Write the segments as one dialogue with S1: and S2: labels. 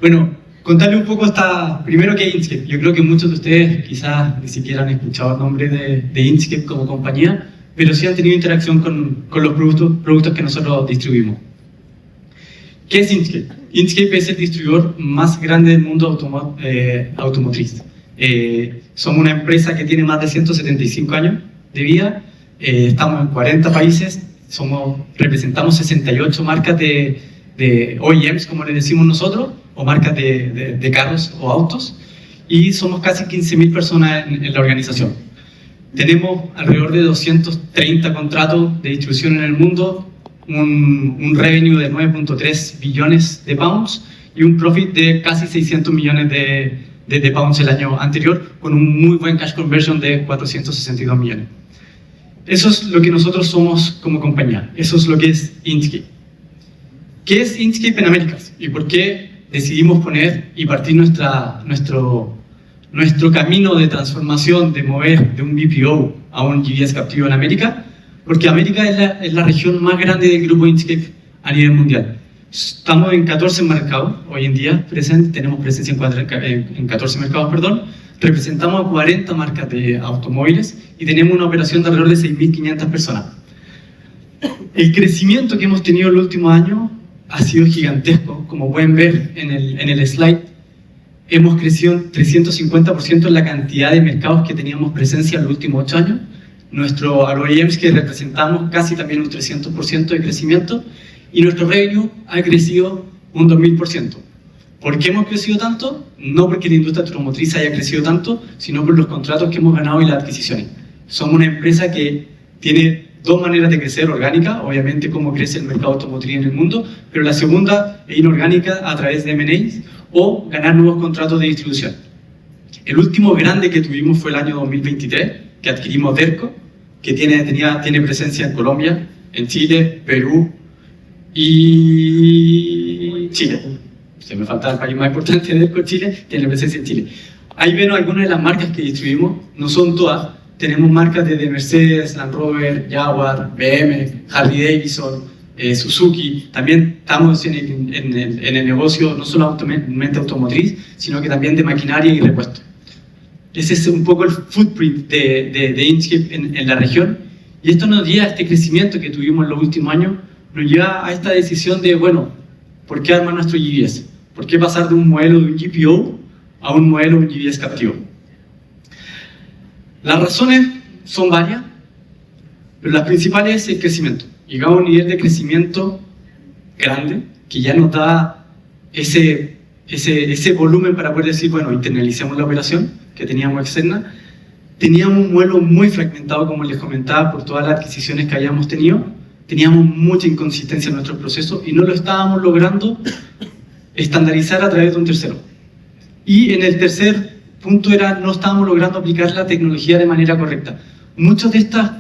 S1: Bueno, contarle un poco primero qué es Inkscape. Yo creo que muchos de ustedes quizás ni siquiera han escuchado el nombre de Inkscape como compañía, pero sí han tenido interacción con los productos que nosotros distribuimos. ¿Qué es Inkscape? Inkscape es el distribuidor más grande del mundo automotriz. Somos una empresa que tiene más de 175 años de vida, estamos en 40 países, representamos 68 marcas de OEMs, como le decimos nosotros, o marcas de carros o autos, y somos casi 15.000 personas en la organización. Tenemos alrededor de 230 contratos de distribución en el mundo, un revenue de 9.3 billones de pounds y un profit de casi 600 millones de pounds el año anterior, con un muy buen cash conversion de 462 millones. Eso es lo que nosotros somos como compañía, eso es lo que es Inkscape. ¿Qué es Inkscape en Américas? ¿Y por qué decidimos poner y partir nuestro camino de transformación, de mover de un BPO a un GBS captivo en América? Porque América es la región más grande del grupo Inkscape a nivel mundial. Estamos en 14 mercados hoy en día, tenemos presencia en 14 mercados, representamos a 40 marcas de automóviles y tenemos una operación de alrededor de 6.500 personas. El crecimiento que hemos tenido en los últimos años ha sido gigantesco, como pueden ver en el slide. Hemos crecido un 350% en la cantidad de mercados que teníamos presencia en los últimos 8 años. Nuestro OEMs que representamos casi también un 300% de crecimiento y nuestro revenue ha crecido un 2000%. ¿Por qué hemos crecido tanto? No porque la industria automotriz haya crecido tanto, sino por los contratos que hemos ganado y las adquisiciones. Somos una empresa que tiene dos maneras de crecer: orgánica, obviamente como crece el mercado automotriz en el mundo, pero la segunda es inorgánica a través de M&As o ganar nuevos contratos de distribución. El último grande que tuvimos fue el año 2023, que adquirimos Derco, que tiene presencia en Colombia, en Chile, Perú y Chile. Se me falta el país más importante de Derco, Chile, tiene presencia en Chile. Ahí ven algunas de las marcas que distribuimos, no son todas. Tenemos marcas desde Mercedes, Land Rover, Jaguar, BM, Harley Davidson, Suzuki. También estamos en el negocio no solamente automotriz, sino que también de maquinaria y repuesto. Ese es un poco el footprint de Inkscape en la región. Y esto nos lleva a este crecimiento que tuvimos en los últimos años, nos lleva a esta decisión de, bueno, ¿por qué armar nuestro GBS? ¿Por qué pasar de un modelo de un GPO a un modelo de un GBS captivo? Las razones son varias, pero las principales es el crecimiento. Llegamos a un nivel de crecimiento grande que ya nos da ese volumen para poder decir, bueno, internalicemos la operación que teníamos externa. Teníamos un modelo muy fragmentado, como les comentaba, por todas las adquisiciones que habíamos tenido. Teníamos mucha inconsistencia en nuestros procesos y no lo estábamos logrando estandarizar a través de un tercero. Y en el tercer punto no estábamos logrando aplicar la tecnología de manera correcta. Muchos de estos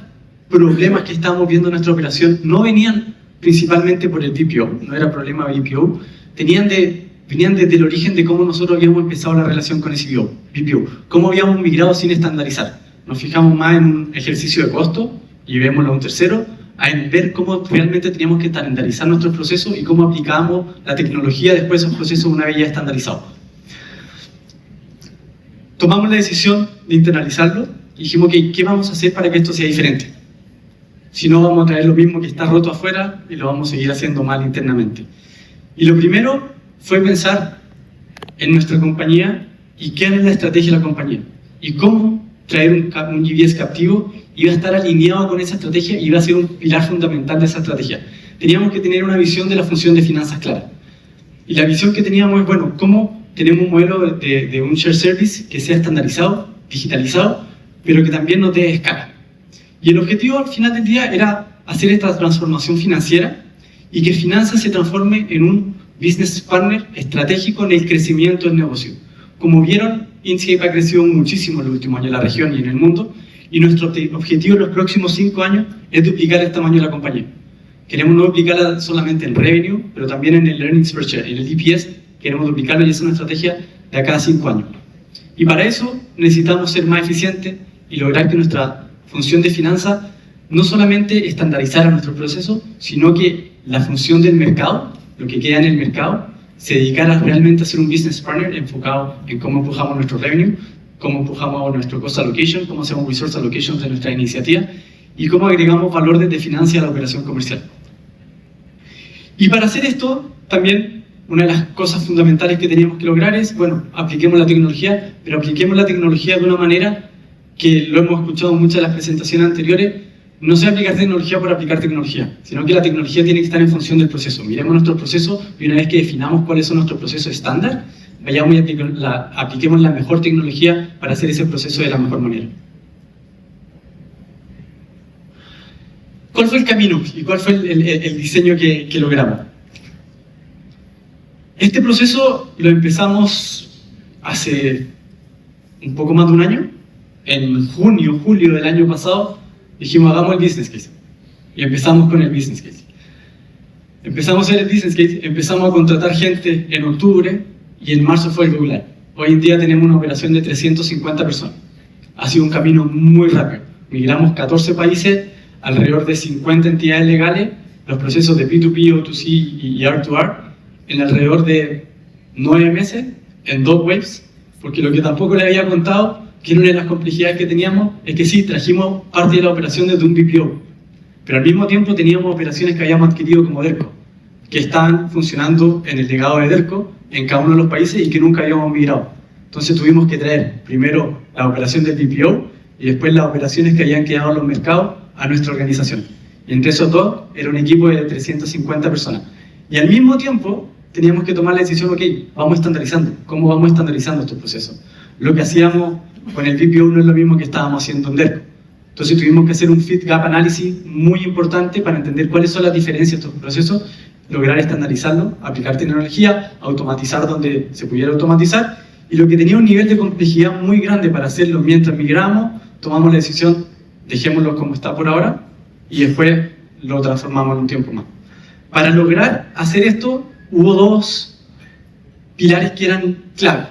S1: problemas que estábamos viendo en nuestra operación no venían principalmente por el BPO, no era problema de BPO, venían desde el origen de cómo nosotros habíamos empezado la relación con ese BPO, cómo habíamos migrado sin estandarizar. Nos fijamos más en un ejercicio de costo y llevémoslo a un tercero, en ver cómo realmente teníamos que estandarizar nuestros procesos y cómo aplicábamos la tecnología después de esos procesos una vez ya estandarizados. Tomamos la decisión de internalizarlo y dijimos, ¿qué vamos a hacer para que esto sea diferente? Si no, vamos a traer lo mismo que está roto afuera y lo vamos a seguir haciendo mal internamente. Y lo primero fue pensar en nuestra compañía y qué era la estrategia de la compañía y cómo traer un GBS captivo iba a estar alineado con esa estrategia y iba a ser un pilar fundamental de esa estrategia. Teníamos que tener una visión de la función de finanzas clara. Y la visión que teníamos es, bueno, ¿cómo tenemos un modelo de un shared service que sea estandarizado, digitalizado, pero que también nos dé escala? Y el objetivo al final del día era hacer esta transformación financiera y que finanzas se transforme en un business partner estratégico en el crecimiento del negocio. Como vieron, Inkscape ha crecido muchísimo en los últimos años en la región y en el mundo, y nuestro objetivo en los próximos 5 años es duplicar el tamaño de la compañía. Queremos no duplicarla solamente en revenue, pero también en el earnings per share, en el EPS, queremos duplicarlo y esa es una estrategia de a cada 5 años. Y para eso necesitamos ser más eficientes y lograr que nuestra función de finanzas no solamente estandarizara nuestro proceso, sino que la función del mercado, lo que queda en el mercado, se dedicara realmente a ser un business partner enfocado en cómo empujamos nuestro revenue, cómo empujamos nuestro cost allocation, cómo hacemos resource allocation de nuestra iniciativa y cómo agregamos valor desde financia a la operación comercial. Y para hacer esto, también una de las cosas fundamentales que teníamos que lograr es, bueno, apliquemos la tecnología, pero apliquemos la tecnología de una manera que lo hemos escuchado en muchas de las presentaciones anteriores, no se aplicar tecnología por aplicar tecnología, sino que la tecnología tiene que estar en función del proceso. Miremos nuestro proceso y una vez que definamos cuáles son nuestros procesos estándar, vayamos y apliquemos la mejor tecnología para hacer ese proceso de la mejor manera. ¿Cuál fue el camino y cuál fue el diseño que logramos? Este proceso lo empezamos hace un poco más de un año. En junio, julio del año pasado, dijimos, hagamos el business case. Y empezamos con el business case. Empezamos a hacer el business case, empezamos a contratar gente en octubre y en marzo fue el go live. Hoy en día tenemos una operación de 350 personas. Ha sido un camino muy rápido. Migramos 14 países, alrededor de 50 entidades legales, los procesos de P2P, O2C y R2R, en alrededor de 9 meses, en 2 waves, porque lo que tampoco le había contado, que una de las complejidades que teníamos, es que sí, trajimos parte de la operación desde un BPO, pero al mismo tiempo teníamos operaciones que habíamos adquirido como DERCO, que estaban funcionando en el legado de DERCO en cada uno de los países y que nunca habíamos migrado. Entonces tuvimos que traer primero la operación del BPO y después las operaciones que habían quedado en los mercados a nuestra organización. Y entre esos dos era un equipo de 350 personas. Y al mismo tiempo teníamos que tomar la decisión, ok, vamos estandarizando. ¿Cómo vamos estandarizando estos procesos? Lo que hacíamos con el BPO no es lo mismo que estábamos haciendo en DERCO. Entonces tuvimos que hacer un fit gap análisis muy importante para entender cuáles son las diferencias de estos procesos, lograr estandarizarlo, aplicar tecnología, automatizar donde se pudiera automatizar, y lo que tenía un nivel de complejidad muy grande para hacerlo mientras migramos, tomamos la decisión, dejémoslo como está por ahora, y después lo transformamos en un tiempo más. Para lograr hacer esto, hubo dos pilares que eran clave.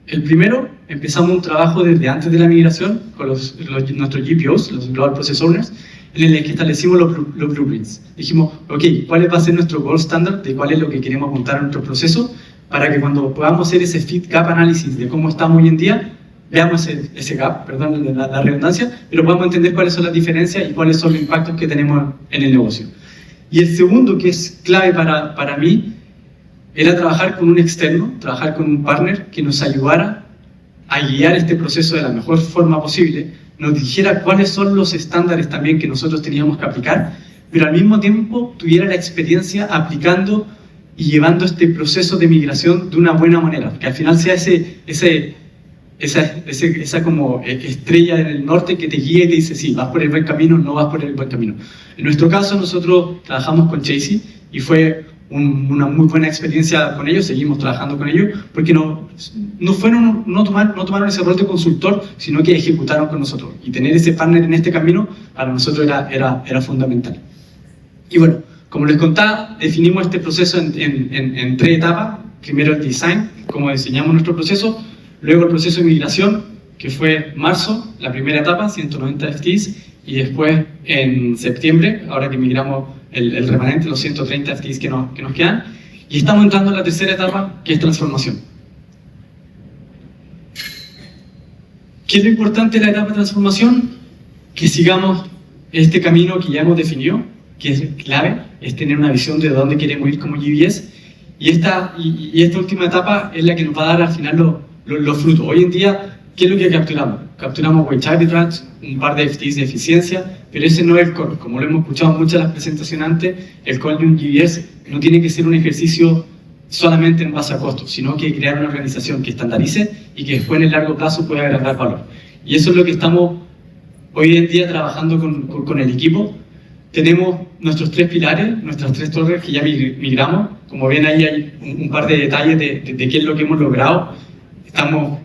S1: El primero, empezamos un trabajo desde antes de la migración con nuestros GPOs, los Global Process Owners, en el que establecimos los blueprints. Dijimos, ok, ¿cuál va a ser nuestro gold standard de cuál es lo que queremos montar en nuestro proceso? Para que cuando podamos hacer ese fit gap análisis de cómo estamos hoy en día, veamos ese gap, perdón la redundancia, pero podamos entender cuáles son las diferencias y cuáles son los impactos que tenemos en el negocio. Y el segundo, que es clave para mí, era trabajar con un externo, trabajar con un partner que nos ayudara a guiar este proceso de la mejor forma posible, nos dijera cuáles son los estándares también que nosotros teníamos que aplicar, pero al mismo tiempo tuviera la experiencia aplicando y llevando este proceso de migración de una buena manera, que al final sea esa como estrella en el norte que te guía y te dice, sí, vas por el buen camino, no vas por el buen camino. En nuestro caso, nosotros trabajamos con Chasey y fue una muy buena experiencia con ellos, seguimos trabajando con ellos, porque no tomaron ese rol de consultor, sino que ejecutaron con nosotros. Y tener ese partner en este camino, para nosotros era fundamental. Y bueno, como les contaba, definimos este proceso en 3 etapas. Primero el design, cómo diseñamos nuestro proceso. Luego el proceso de migración, que fue marzo, la primera etapa, 190 FTEs. Y después en septiembre, ahora que migramos el remanente, los 130 FTEs que nos quedan. Y estamos entrando en la tercera etapa, que es transformación. ¿Qué es lo importante de la etapa de transformación? Que sigamos este camino que ya hemos definido, que es clave, es tener una visión de dónde queremos ir como GBS. Y esta última etapa es la que nos va a dar al final los frutos. Hoy en día, ¿qué es lo que capturamos? Capturamos wage arbitrage, un par de FTEs de eficiencia, pero ese no es el core. Como lo hemos escuchado en muchas de las presentaciones antes, el core de un GBS no tiene que ser un ejercicio solamente en base a costos, sino que crear una organización que estandarice y que después en el largo plazo pueda agregar valor. Y eso es lo que estamos hoy en día trabajando con el equipo. Tenemos nuestros 3 pilares, nuestras 3 torres que ya migramos. Como ven ahí hay un par de detalles de qué es lo que hemos logrado. Estamos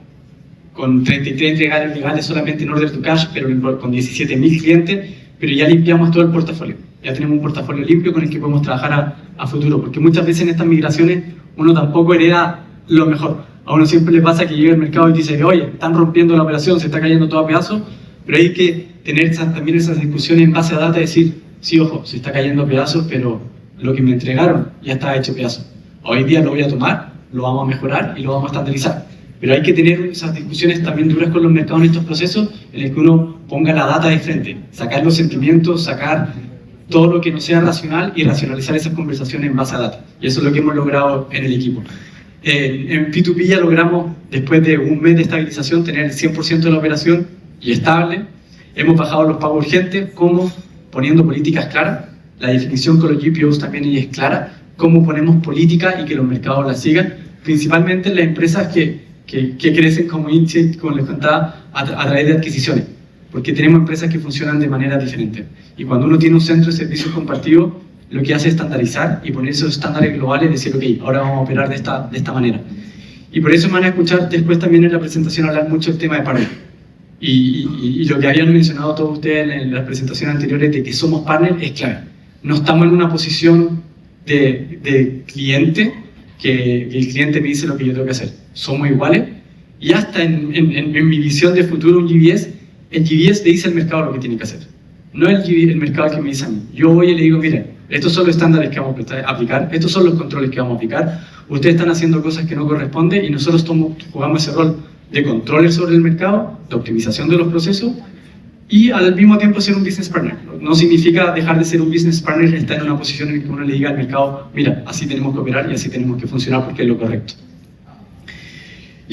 S1: con 33 entregas legales solamente en Order to Cash, pero con 17.000 clientes, pero ya limpiamos todo el portafolio. Ya tenemos un portafolio limpio con el que podemos trabajar a futuro, porque muchas veces en estas migraciones uno tampoco hereda lo mejor. A uno siempre le pasa que llega al mercado y dice, oye, están rompiendo la operación, se está cayendo todo a pedazos, pero hay que tener también esas discusiones en base a data y decir, sí, ojo, se está cayendo a pedazos, pero lo que me entregaron ya está hecho pedazos. Hoy día lo voy a tomar lo vamos a mejorar y lo vamos a estandarizar. Pero hay que tener esas discusiones también duras con los mercados en estos procesos, en el que uno ponga la data de frente, sacar los sentimientos, sacar todo lo que no sea racional y racionalizar esas conversaciones en base a data. Y eso es lo que hemos logrado en el equipo. En P2P ya logramos, después de un mes de estabilización, tener el 100% de la operación y estable. Hemos bajado los pagos urgentes, como poniendo políticas claras. La definición con los GPOs también es clara. Cómo ponemos políticas y que los mercados las sigan. Principalmente en las empresas que crecen como Inchcape, como les contaba, a través de adquisiciones. Porque tenemos empresas que funcionan de manera diferente. Y cuando uno tiene un centro de servicios compartido, lo que hace es estandarizar y poner esos estándares globales y decir, ok, ahora vamos a operar de esta manera. Y por eso me van a escuchar después también en la presentación hablar mucho del tema de partner. Y lo que habían mencionado todos ustedes en las presentaciones anteriores de que somos partner es clave. No estamos en una posición de cliente, que el cliente me dice lo que yo tengo que hacer. Somos iguales. Y hasta en mi visión de futuro, un GBS, el GBS le dice al mercado lo que tiene que hacer. No el mercado el que me dice a mí. Yo voy y le digo, mire, estos son los estándares que vamos a aplicar, estos son los controles que vamos a aplicar, ustedes están haciendo cosas que no corresponden y nosotros jugamos ese rol de controller sobre el mercado, de optimización de los procesos y al mismo tiempo ser un business partner. No significa dejar de ser un business partner, estar en una posición en la que uno le diga al mercado, mira, así tenemos que operar y así tenemos que funcionar porque es lo correcto.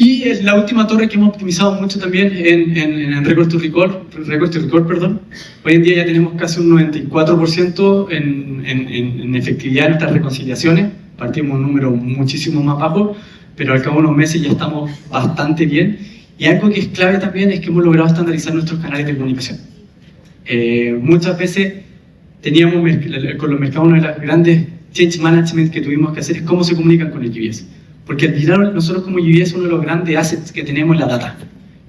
S1: Y la última torre que hemos optimizado mucho también en Record to Record, perdón. Hoy en día ya tenemos casi un 94% en efectividad en nuestras reconciliaciones. Partimos un número muchísimo más bajo, pero al cabo de unos meses ya estamos bastante bien. Y algo que es clave también es que hemos logrado estandarizar nuestros canales de comunicación. Muchas veces teníamos con los mercados una de las grandes change management que tuvimos que hacer es cómo se comunican con el GBS. Porque al final nosotros como GBS uno de los grandes assets que tenemos es la data.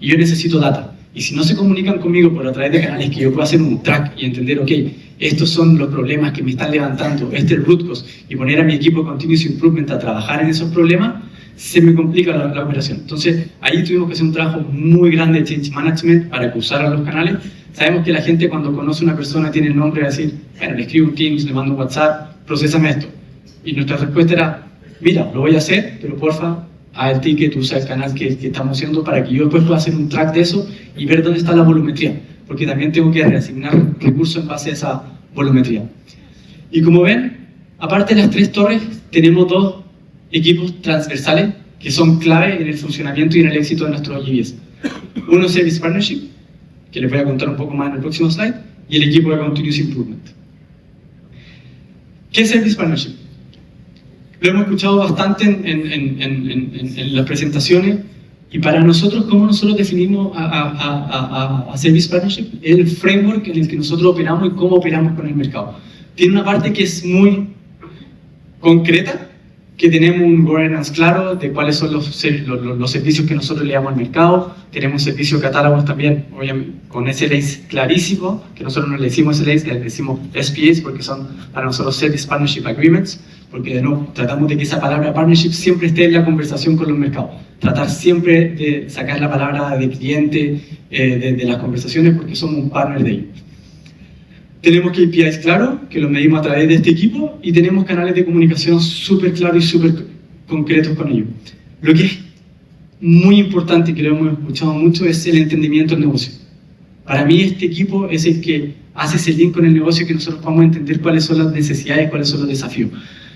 S1: Y yo necesito data. Y si no se comunican conmigo por a través de canales que yo pueda hacer un track y entender, ok, estos son los problemas que me están levantando, este es el root cause, y poner a mi equipo Continuous Improvement a trabajar en esos problemas, se me complica la operación. Entonces, ahí tuvimos que hacer un trabajo muy grande de change management para que usaran los canales. Sabemos que la gente cuando conoce a una persona tiene el nombre de decir, bueno, le escribo un Teams, le mando un WhatsApp, procésame esto. Y nuestra respuesta era, mira, lo voy a hacer, pero porfa, haz el ticket, usa el canal que estamos haciendo para que yo después pueda hacer un track de eso y ver dónde está la volumetría, porque también tengo que reasignar recursos en base a esa volumetría. Y como ven, aparte de las 3 torres, tenemos 2 equipos transversales que son clave en el funcionamiento y en el éxito de nuestros GBS. Uno es Service Partnership, que les voy a contar un poco más en el próximo slide, y el equipo de Continuous Improvement. ¿Qué es Service Partnership? Lo hemos escuchado bastante en las presentaciones y para nosotros, ¿cómo nosotros definimos a Service Partnership? Es el framework en el que nosotros operamos y cómo operamos con el mercado. Tiene una parte que es muy concreta, que tenemos un governance claro de cuáles son los servicios que nosotros le damos al mercado. Tenemos servicios catálogos también, obviamente, con SLAs clarísimos, que nosotros no le decimos SLAs, le decimos SPAs, porque son para nosotros Service Partnership Agreements, porque de nuevo tratamos de que esa palabra partnership siempre esté en la conversación con los mercados. Tratar siempre de sacar la palabra de cliente de las conversaciones, porque somos un partner de ellos. Tenemos KPIs claros, que los medimos a través de este equipo, y tenemos canales de comunicación súper claros y súper concretos con ellos. Lo que es muy importante, que lo hemos escuchado mucho, es el entendimiento del negocio. Para mí este equipo es el que hace ese link con el negocio, que nosotros podamos entender cuáles son las necesidades, cuáles son los desafíos.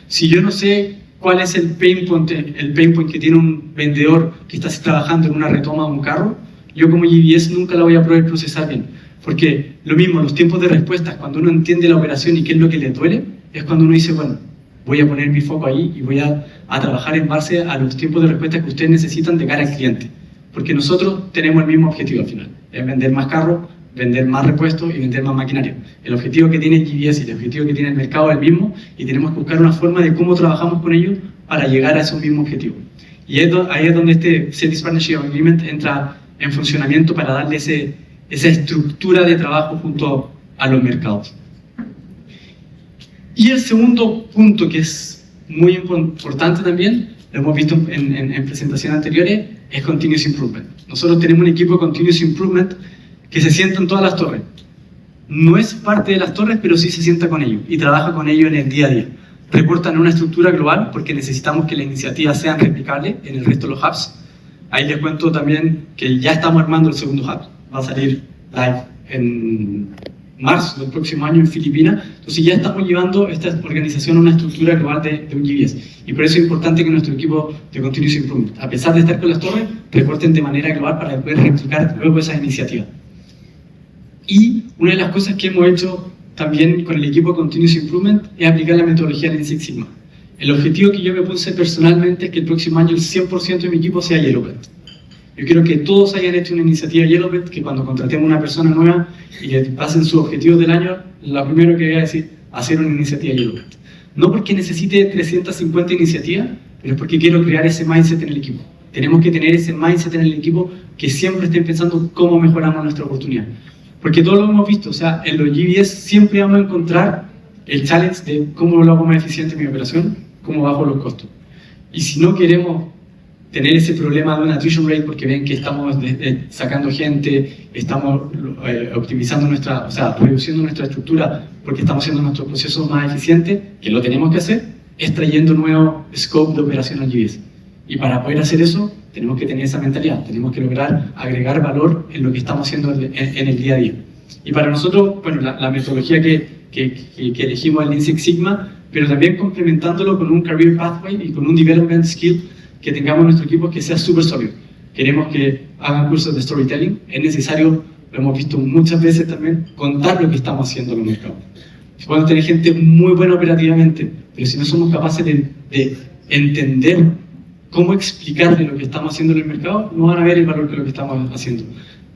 S1: Si yo no sé cuál es el pain point que tiene un vendedor que está trabajando en una retoma de un carro, yo como GBS nunca la voy a poder procesar bien. Porque lo mismo, los tiempos de respuesta, cuando uno entiende la operación y qué es lo que le duele, es cuando uno dice, bueno, voy a poner mi foco ahí y voy a trabajar en base a los tiempos de respuesta que ustedes necesitan de cara al cliente. Porque nosotros tenemos el mismo objetivo al final, es vender más carros, vender más repuestos y vender más maquinaria. El objetivo que tiene GBS y el objetivo que tiene el mercado es el mismo, y tenemos que buscar una forma de cómo trabajamos con ellos para llegar a esos mismos objetivos. Y ahí es donde este Service Partnership Agreement entra en funcionamiento para darle esa estructura de trabajo junto a los mercados. Y el segundo punto, que es muy importante también, lo hemos visto en presentaciones anteriores, es Continuous Improvement. Nosotros tenemos un equipo de Continuous Improvement que se sienta en todas las torres. No es parte de las torres, pero sí se sienta con ellos y trabaja con ellos en el día a día. reportan en una estructura global porque necesitamos que las iniciativas sean replicables en el resto de los hubs. Ahí les cuento también que ya estamos armando el segundo hub, va a salir live en marzo del próximo año en Filipinas. Entonces ya estamos llevando esta organización a una estructura global de un GBS. Y por eso es importante que nuestro equipo de Continuous Improvement, a pesar de estar con las torres, reporten de manera global para poder replicar luego esas iniciativas. Y una de las cosas que hemos hecho también con el equipo de Continuous Improvement es aplicar la metodología del Lean Six Sigma. El objetivo que yo me puse personalmente es que el próximo año el 100% de mi equipo sea Yellow Belt. Yo quiero que todos hayan hecho una iniciativa Yellow Belt, que cuando contratemos a una persona nueva y que pasen sus objetivos del año, lo primero que voy a decir, hacer una iniciativa Yellow Belt. No porque necesite 350 iniciativas, pero es porque quiero crear ese mindset en el equipo. Tenemos que tener ese mindset en el equipo que siempre estén pensando cómo mejoramos nuestra oportunidad. Porque todos lo hemos visto, o sea, en los GBS siempre vamos a encontrar el challenge de cómo lo hago más eficiente mi operación, cómo bajo los costos. Y si no queremos tener ese problema de una attrition rate porque ven que estamos sacando gente, estamos optimizando nuestra, o sea, reduciendo nuestra estructura porque estamos haciendo nuestros procesos más eficientes, que lo tenemos que hacer, es trayendo nuevo scope de operación al GBS. Y para poder hacer eso, tenemos que tener esa mentalidad, tenemos que lograr agregar valor en lo que estamos haciendo en el día a día. Y para nosotros, bueno, la metodología que elegimos es Lean Six Sigma, pero también complementándolo con un Career Pathway y con un Development Skill que tengamos en nuestro equipo que sea súper sólido. Queremos que hagan cursos de storytelling, es necesario, lo hemos visto muchas veces también, contar lo que estamos haciendo en el mercado. Podemos tener gente muy buena operativamente, pero si no somos capaces de entender cómo explicarle lo que estamos haciendo en el mercado, no van a ver el valor de lo que estamos haciendo.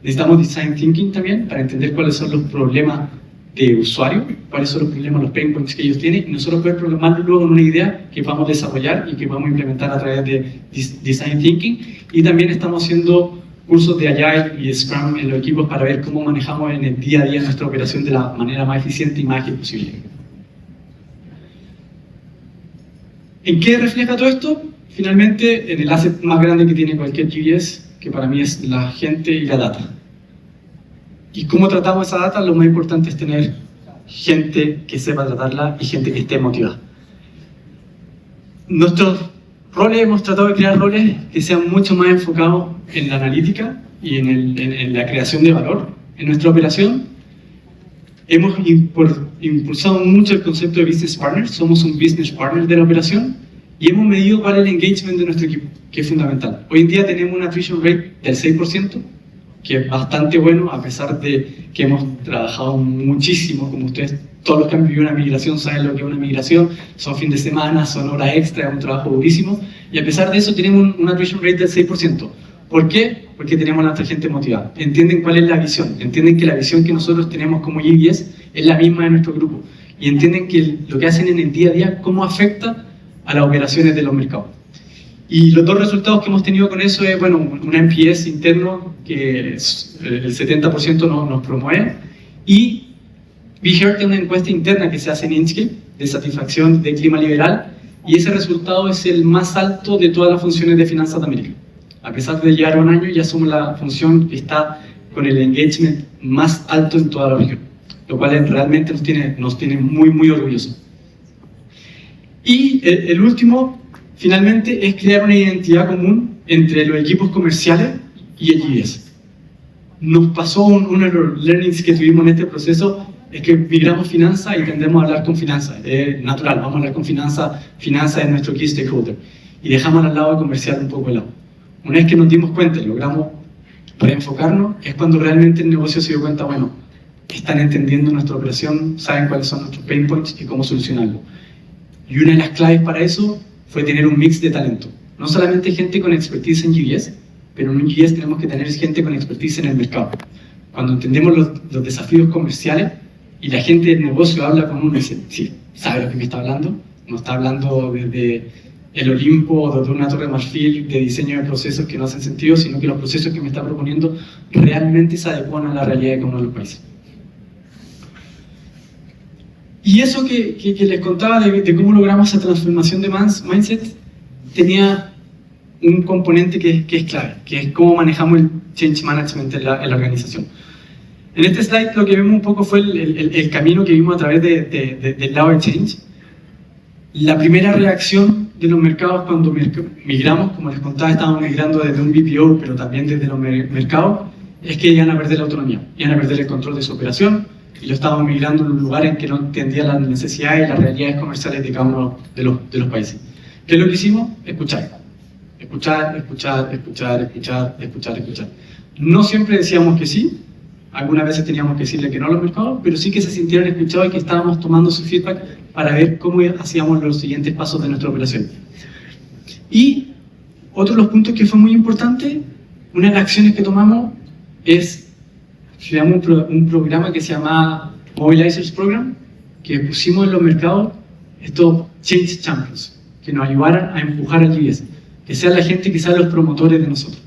S1: Necesitamos design thinking también para entender cuáles son los problemas de usuario, cuáles son los problemas, los pain points que ellos tienen, y nosotros poder programarlo luego en una idea que vamos a desarrollar y que vamos a implementar a través de design thinking. Y también estamos haciendo cursos de Agile y Scrum en los equipos para ver cómo manejamos en el día a día nuestra operación de la manera más eficiente y más ágil posible. ¿En qué refleja todo esto? Finalmente, en el asset más grande que tiene cualquier GBS, que para mí es la gente y la data. ¿Y cómo tratamos esa data? Lo más importante es tener gente que sepa tratarla y gente que esté motivada. Nuestros roles, hemos tratado de crear roles que sean mucho más enfocados en la analítica y en la creación de valor en nuestra operación. Hemos impulsado mucho el concepto de business partner, somos un business partner de la operación y hemos medido cuál es el engagement de nuestro equipo, que es fundamental. Hoy en día tenemos una attrition rate del 6%, que es bastante bueno, a pesar de que hemos trabajado muchísimo, como ustedes, todos los que han vivido una migración saben lo que es una migración, son fin de semana, son horas extra, es un trabajo durísimo, y a pesar de eso tenemos una attrition rate del 6%. ¿Por qué? Porque tenemos a nuestra gente motivada, entienden cuál es la visión, entienden que la visión que nosotros tenemos como GBS es la misma de nuestro grupo, y entienden que lo que hacen en el día a día, cómo afecta a las operaciones de los mercados. Y los dos resultados que hemos tenido con eso es, bueno, un NPS interno que el 70% nos promueve, y BeHeard tiene una encuesta interna que se hace en Inkscape de satisfacción de clima liberal, y ese resultado es el más alto de todas las funciones de finanzas de América. A pesar de llegar a un año, ya somos la función que está con el engagement más alto en toda la región, lo cual realmente nos tiene muy, muy orgullosos. Y el último, finalmente, es crear una identidad común entre los equipos comerciales y el GBS. Nos pasó uno de los learnings que tuvimos en este proceso, es que migramos finanzas y tendemos a hablar con finanzas. Es natural, vamos a hablar con finanzas es nuestro key stakeholder. Y dejamos al lado de comercial un poco de lado. Una vez que nos dimos cuenta y logramos reenfocarnos, es cuando realmente el negocio se dio cuenta, bueno, están entendiendo nuestra operación, saben cuáles son nuestros pain points y cómo solucionarlo. Y una de las claves para eso fue tener un mix de talento. No solamente gente con expertise en GBS, pero en un GBS tenemos que tener gente con expertise en el mercado. Cuando entendemos los desafíos comerciales y la gente del negocio habla con uno y dice, sí, sabe lo que me está hablando, no está hablando desde el Olimpo o desde una torre de marfil de diseño de procesos que no hacen sentido, sino que los procesos que me está proponiendo realmente se adecuan a la realidad de cada uno de los países. Y eso que les contaba de cómo logramos esa transformación de mindset tenía un componente que es clave, que es cómo manejamos el change management en la organización. En este slide lo que vemos un poco fue el camino que vimos a través del lado de change. La primera reacción de los mercados cuando migramos, como les contaba, estábamos migrando desde un BPO, pero también desde los mercados, es que iban a perder la autonomía, iban a perder el control de su operación, y lo estábamos migrando en un lugar en que no entendía las necesidades y las realidades comerciales de cada uno de los países. ¿Qué es lo que hicimos? Escuchar. Escuchar, escuchar, escuchar, escuchar, escuchar, escuchar. No siempre decíamos que sí, algunas veces teníamos que decirle que no a los mercados, pero sí que se sintieron escuchados y que estábamos tomando su feedback para ver cómo hacíamos los siguientes pasos de nuestra operación. Y otro de los puntos que fue muy importante, una de las acciones que tomamos es, creamos un programa que se llama Mobilizers Program, que pusimos en los mercados estos Change Champions, que nos ayudaran a empujar al GBS, que sean la gente que sean los promotores de nosotros.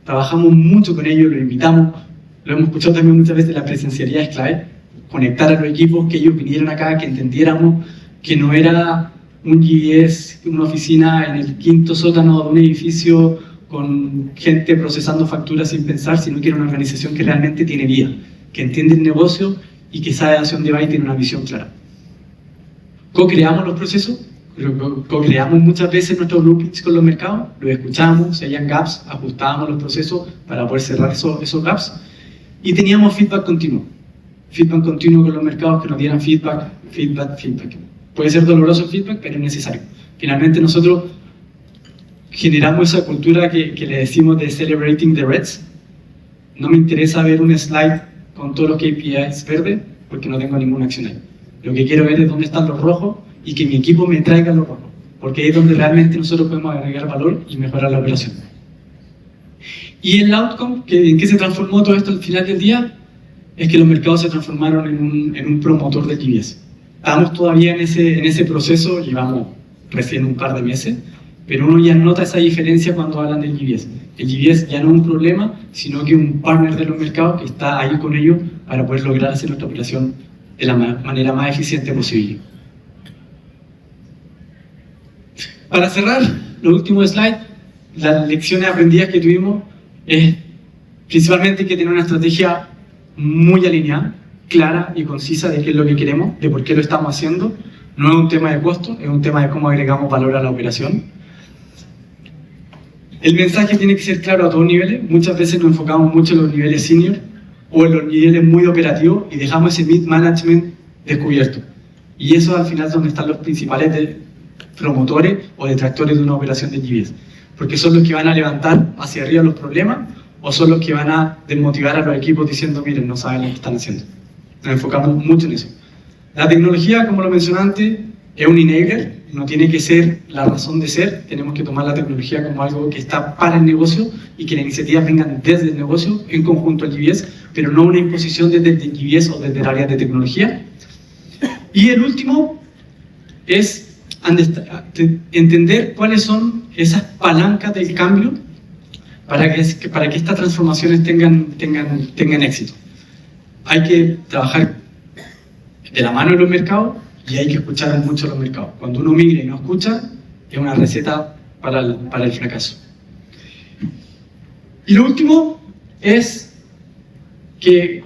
S1: Trabajamos mucho con ellos, los invitamos, lo hemos escuchado también muchas veces, la presencialidad es clave, conectar a los equipos, que ellos vinieran acá, que entendiéramos que no era un GBS, una oficina en el quinto sótano de un edificio con gente procesando facturas sin pensar, sino que era una organización que realmente tiene vida, que entiende el negocio y que sabe hacia dónde va y tiene una visión clara. Co-creamos los procesos, co-creamos muchas veces nuestros blueprints con los mercados, los escuchamos, si habían gaps, ajustábamos los procesos para poder cerrar esos gaps, y teníamos feedback continuo con los mercados, que nos dieran feedback. Puede ser doloroso el feedback, pero es necesario. Finalmente nosotros generamos esa cultura que le decimos de celebrating the reds. No me interesa ver un slide con todos los KPIs verdes, porque no tengo ninguna acción ahí. Lo que quiero ver es dónde están los rojos y que mi equipo me traiga los rojos, porque ahí es donde realmente nosotros podemos agregar valor y mejorar la operación. Y el outcome, ¿en qué se transformó todo esto al final del día? Es que los mercados se transformaron en un promotor de GBS. Estamos todavía en ese proceso, llevamos recién un par de meses, pero uno ya nota esa diferencia cuando hablan del GBS. El GBS ya no es un problema, sino que es un partner de los mercados que está ahí con ellos para poder lograr hacer nuestra operación de la manera más eficiente posible. Para cerrar, los últimos slides, las lecciones aprendidas que tuvimos es principalmente que tener una estrategia muy alineada, clara y concisa de qué es lo que queremos, de por qué lo estamos haciendo. No es un tema de costo, es un tema de cómo agregamos valor a la operación. El mensaje tiene que ser claro a todos niveles. Muchas veces nos enfocamos mucho en los niveles senior o en los niveles muy operativos y dejamos ese mid-management descubierto. Y eso al final es donde están los principales promotores o detractores de una operación de GBS. Porque son los que van a levantar hacia arriba los problemas o son los que van a desmotivar a los equipos diciendo, miren, no saben lo que están haciendo. Nos enfocamos mucho en eso. La tecnología, como lo mencioné antes, es un enabler, no tiene que ser la razón de ser. Tenemos que tomar la tecnología como algo que está para el negocio y que las iniciativas vengan desde el negocio en conjunto al GBS, pero no una imposición desde el GBS o desde el área de tecnología. Y el último es entender cuáles son esas palancas del cambio para que estas transformaciones tengan éxito. Hay que trabajar de la mano de los mercados y hay que escuchar mucho a los mercados. Cuando uno migra y no escucha, es una receta para el fracaso. Y lo último es que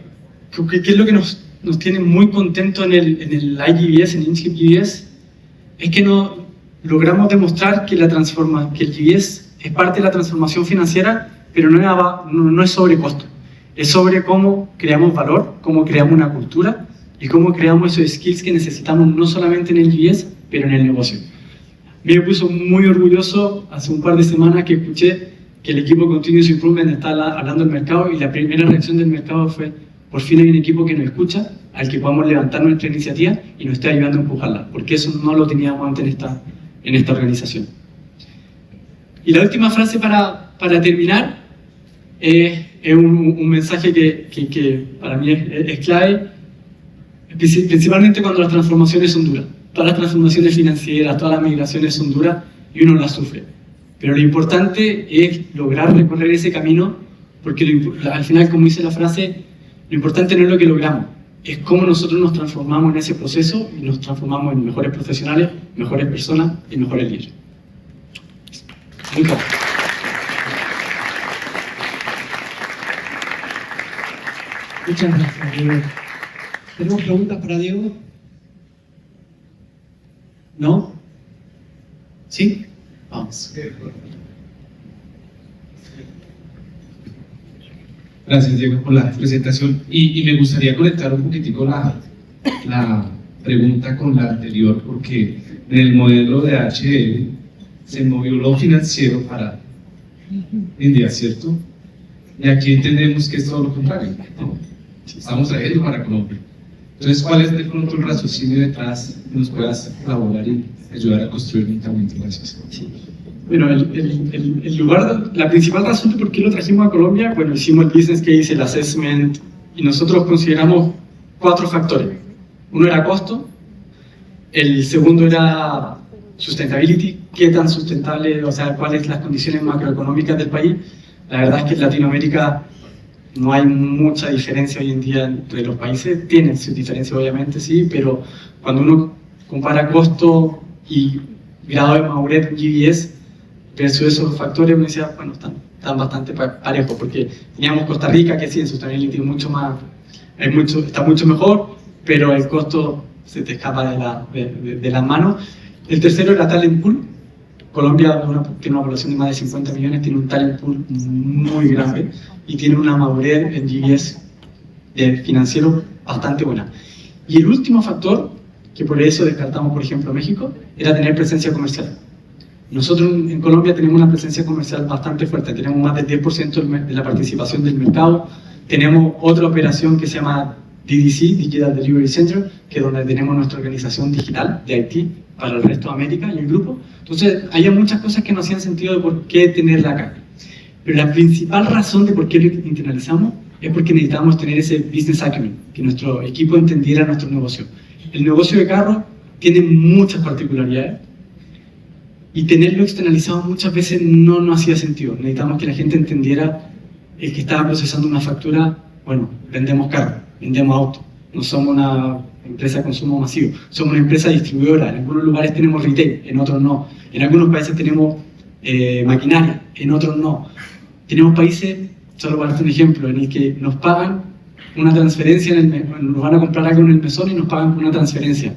S1: es lo que nos tiene muy contentos en el iGBS, en el Inchcape GBS, es que logramos demostrar que el GBS es parte de la transformación financiera, pero no es sobre costo. Es sobre cómo creamos valor, cómo creamos una cultura y cómo creamos esos skills que necesitamos no solamente en el GBS, pero en el negocio. Me puso muy orgulloso hace un par de semanas que escuché que el equipo Continuous Improvement está hablando del mercado y la primera reacción del mercado fue: por fin hay un equipo que nos escucha, al que podamos levantar nuestra iniciativa y nos está ayudando a empujarla, porque eso no lo teníamos antes en esta organización. Y la última frase para terminar es un mensaje que para mí es clave, principalmente cuando las transformaciones son duras. Todas las transformaciones financieras, todas las migraciones son duras y uno las sufre. Pero lo importante es lograr recorrer ese camino, porque al final, como dice la frase, lo importante no es lo que logramos, es cómo nosotros nos transformamos en ese proceso y nos transformamos en mejores profesionales, mejores personas y mejores líderes.
S2: Muchas gracias, Diego. ¿Tenemos preguntas para Diego? ¿No? ¿Sí? Vamos.
S3: Gracias, Diego, por la presentación. Y me gustaría conectar un poquitico la pregunta con la anterior, porque en el modelo de HL se movió lo financiero para India, ¿cierto? Y aquí entendemos que es todo lo contrario, ¿no? Estamos trayendo para Colombia. Entonces, ¿cuál es de pronto el raciocinio detrás que nos puedas colaborar y ayudar a construir mentalmente? Gracias.
S1: Sí. Bueno, el lugar, la principal razón de por qué lo trajimos a Colombia, bueno, hicimos el business case, el assessment, y nosotros consideramos 4 factores. Uno era costo, el segundo era sustentability, qué tan sustentable, o sea, cuáles las condiciones macroeconómicas del país. La verdad es que en Latinoamérica no hay mucha diferencia hoy en día entre los países, tienen sus diferencias obviamente, sí, pero cuando uno compara costo y grado de madurez en GBS versus esos factores, uno decía, bueno, están bastante parejos, porque teníamos Costa Rica, que sí, en sustentability está mucho mejor, pero el costo se te escapa de las manos. El tercero era talent pool. Colombia tiene una población de más de 50 millones, tiene un talent pool muy grande y tiene una madurez en GBS financiero bastante buena. Y el último factor, que por eso descartamos, por ejemplo, México, era tener presencia comercial. Nosotros en Colombia tenemos una presencia comercial bastante fuerte, tenemos más del 10% de la participación del mercado, tenemos otra operación que se llama DDC, Digital Delivery Center, que es donde tenemos nuestra organización digital de IT para el resto de América y el grupo. Entonces, había muchas cosas que no hacían sentido de por qué tenerla acá. Pero la principal razón de por qué lo internalizamos es porque necesitábamos tener ese business acumen, que nuestro equipo entendiera nuestro negocio. El negocio de carro tiene muchas particularidades y tenerlo externalizado muchas veces no hacía sentido. Necesitamos que la gente entendiera el que estaba procesando una factura. Bueno, vendemos carro, vendemos auto, no somos una empresa de consumo masivo, somos una empresa distribuidora. En algunos lugares tenemos retail, en otros no. En algunos países tenemos maquinaria, en otros no. Tenemos países, solo para darte un ejemplo, en el que nos pagan una transferencia, nos van a comprar algo en el mesón y nos pagan una transferencia.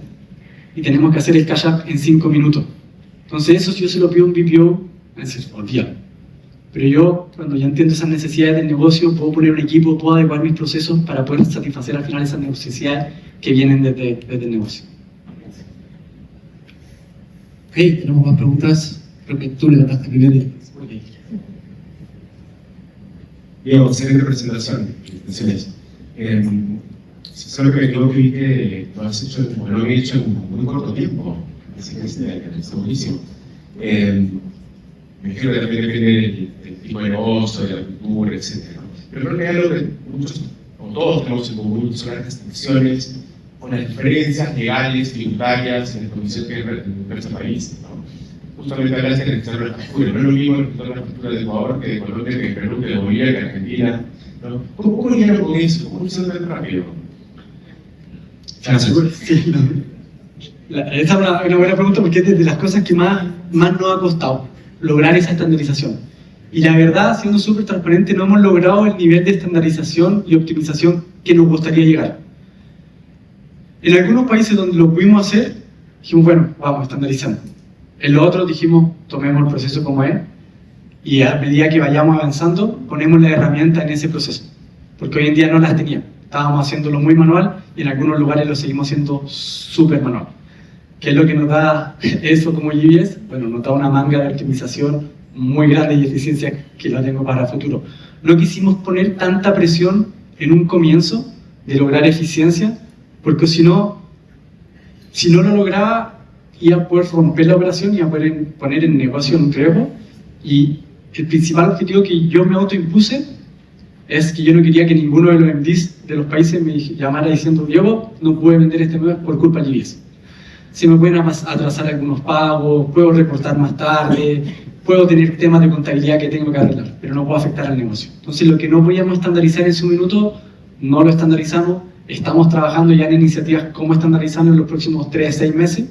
S1: Y tenemos que hacer el cash up en 5 minutos. Entonces eso, si yo se lo pido a un BPO, me dice, olvídalo. Pero yo, cuando ya entiendo esas necesidades del negocio, puedo poner un equipo, puedo adecuar mis procesos para poder satisfacer al final esas necesidades que vienen desde el negocio.
S2: Ok, tenemos más preguntas. Creo que tú levantaste primero.
S3: Diego, excelente presentación. Felicitaciones. Solo que creo que vi que lo has hecho, lo han hecho en muy corto tiempo. Así que está buenísimo. Me imagino que también depende del tipo de negocio, de la cultura, etc. Pero creo que hay algo que muchos, o todos tenemos en común, son las restricciones o las diferencias legales, tributarias, en la condición que hay en nuestro país, ¿no? Justamente hablaste del sector de la factura, no es lo mismo el sector de la factura de Ecuador que de Colombia, que de Perú, que de Bolivia, que de Argentina, ¿no? ¿Cómo lidiar con eso? ¿Cómo se hace rápido?
S1: Gracias. Sí, esa es una buena pregunta porque es de las cosas que más nos ha costado lograr esa estandarización. Y la verdad, siendo súper transparente, no hemos logrado el nivel de estandarización y optimización que nos gustaría llegar. En algunos países donde lo pudimos hacer, dijimos, bueno, vamos estandarizando. En los otros dijimos, tomemos el proceso como es y a medida que vayamos avanzando, ponemos la herramienta en ese proceso. Porque hoy en día no las teníamos. Estábamos haciéndolo muy manual y en algunos lugares lo seguimos haciendo súper manual. ¿Qué es lo que nos da eso como GBS? Bueno, nos da una manga de optimización muy grande y eficiencia que la tengo para el futuro. No quisimos poner tanta presión en un comienzo de lograr eficiencia, porque si no lo lograba, iba a poder romper la operación y iba a poder poner el negocio en riesgo. Y el principal objetivo que yo me autoimpuse es que yo no quería que ninguno de los MDs de los países me llamara diciendo, Diego, no pude vender este mes por culpa de GBS. Se me pueden atrasar algunos pagos, puedo reportar más tarde, puedo tener temas de contabilidad que tengo que arreglar, pero no puedo afectar al negocio. Entonces, lo que no podíamos estandarizar en su minuto, no lo estandarizamos. Estamos trabajando ya en iniciativas cómo estandarizarlo en los próximos 3 a 6 meses,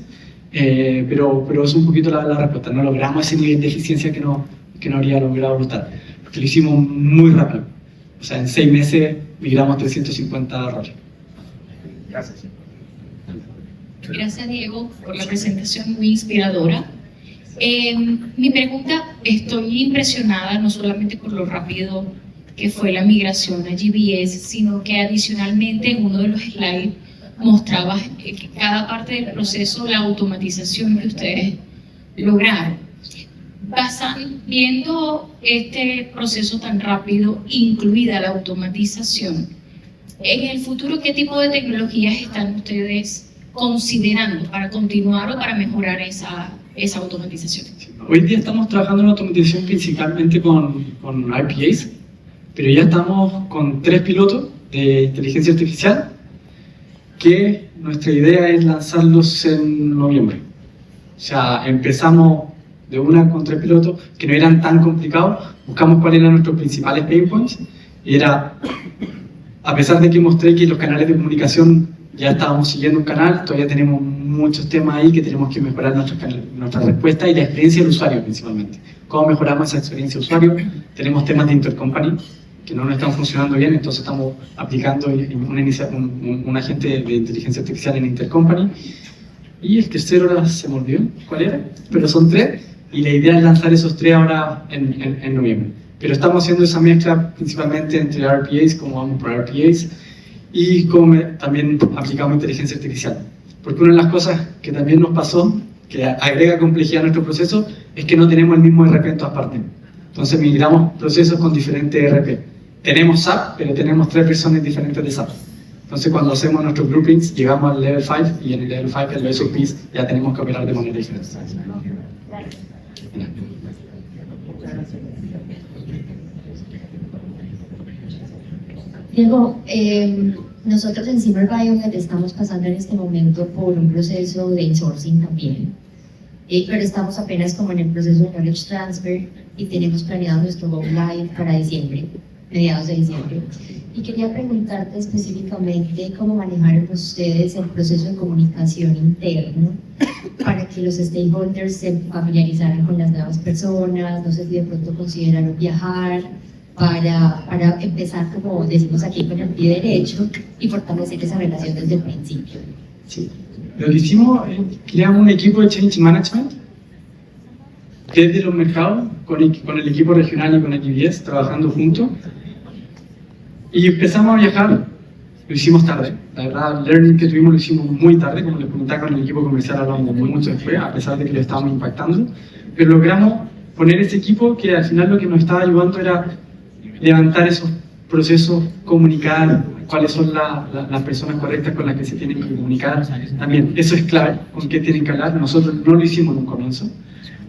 S1: pero es un poquito la respuesta. No logramos ese nivel de eficiencia que no habría logrado Brutal, porque lo hicimos muy rápido. O sea, en 6 meses migramos 350 roles.
S3: Gracias.
S4: Gracias, Diego, por la presentación muy inspiradora. Mi pregunta, estoy impresionada no solamente por lo rápido que fue la migración a GBS, sino que adicionalmente en uno de los slides mostraba que cada parte del proceso, la automatización que ustedes lograron. Viendo este proceso tan rápido, incluida la automatización, en el futuro, ¿qué tipo de tecnologías están ustedes considerando para continuar o para mejorar esa automatización?
S1: Hoy día estamos trabajando en automatización principalmente con RPAs, pero ya estamos con 3 pilotos de inteligencia artificial que nuestra idea es lanzarlos en noviembre. O sea, empezamos de una con 3 pilotos que no eran tan complicados, buscamos cuáles eran nuestros principales pain points y era, a pesar de que mostré que los canales de comunicación ya estábamos siguiendo un canal, todavía tenemos muchos temas ahí que tenemos que mejorar nuestra respuesta y la experiencia del usuario principalmente. ¿Cómo mejoramos esa experiencia de usuario? Tenemos temas de intercompany que no nos están funcionando bien, entonces estamos aplicando un agente de inteligencia artificial en intercompany. Y el tercero ahora se me olvidó cuál era, pero son 3 y la idea es lanzar esos 3 ahora en noviembre. Pero estamos haciendo esa mezcla principalmente entre RPAs, como vamos por RPAs, y como también aplicamos inteligencia artificial. Porque una de las cosas que también nos pasó, que agrega complejidad a nuestro proceso, es que no tenemos el mismo ERP en todas partes. Entonces migramos procesos con diferentes ERP. Tenemos SAP, pero tenemos 3 versiones diferentes de SAP. Entonces cuando hacemos nuestros groupings, llegamos al level 5 y en el level 5, en los SOPs, ya tenemos que operar de manera diferente.
S5: Diego, nosotros en Zimmer Biomet estamos pasando en este momento por un proceso de insourcing también, pero estamos apenas como en el proceso de knowledge transfer y tenemos planeado nuestro Go Live para diciembre, mediados de diciembre. Y quería preguntarte específicamente cómo manejaron ustedes el proceso de comunicación interno para que los stakeholders se familiarizaran con las nuevas personas, no sé si de pronto consideraron viajar, para empezar, como decimos aquí, con el pie derecho y fortalecer esa relación desde el principio.
S1: Sí. Lo que hicimos es creamos un equipo de Change Management desde los mercados, con el equipo regional y con el GBS, trabajando juntos. Y empezamos a viajar, lo hicimos tarde. La verdad, el learning que tuvimos lo hicimos muy tarde, como les comentaba, con el equipo comercial hablamos muy mucho después, a pesar de que lo estábamos impactando. Pero logramos poner ese equipo que al final lo que nos estaba ayudando era levantar esos procesos, comunicar cuáles son las personas correctas con las que se tienen que comunicar. También eso es clave, con qué tienen que hablar. Nosotros no lo hicimos en un comienzo.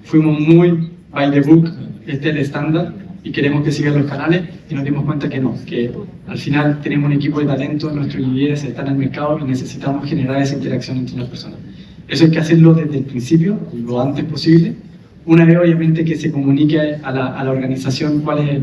S1: Fuimos muy by the book, este es el estándar y queremos que sigan los canales y nos dimos cuenta que no, que al final tenemos un equipo de talento, nuestros líderes están en el mercado y necesitamos generar esa interacción entre las personas. Eso hay que hacerlo desde el principio, lo antes posible. Una vez obviamente que se comunique a la organización cuál es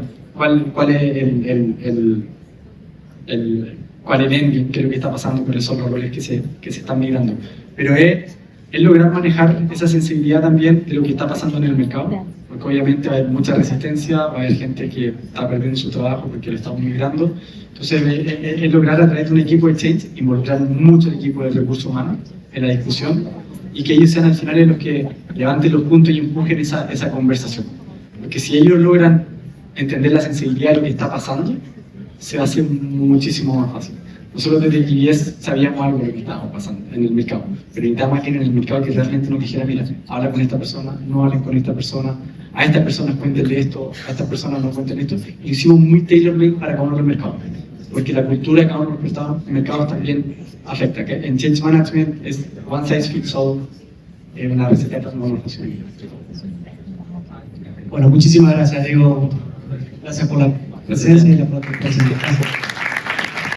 S1: el ending, qué es lo que está pasando, cuáles son los roles que se están migrando. Pero es lograr manejar esa sensibilidad también de lo que está pasando en el mercado, porque obviamente va a haber mucha resistencia, va a haber gente que está perdiendo su trabajo porque lo estamos migrando. Entonces es lograr a través de un equipo de change involucrar mucho el equipo de recursos humanos en la discusión y que ellos sean al final los que levanten los puntos y empujen esa conversación. Porque si ellos logran entender la sensibilidad de lo que está pasando, se va a hacer muchísimo más fácil. Nosotros desde GBS sabíamos algo de lo que estaba pasando en el mercado, pero necesitábamos a alguien en el mercado que realmente nos dijera, mira, habla con esta persona, no hablen con esta persona, a estas personas cuéntenle esto, a estas personas no cuenten esto. Y lo hicimos muy tailor-made para cada uno de los mercados, porque la cultura de cada uno de los mercados también afecta. Que en Change Management es one size fits all, una receta de transformación.
S2: Bueno, muchísimas gracias, Diego. Gracias por la presencia y la presentación.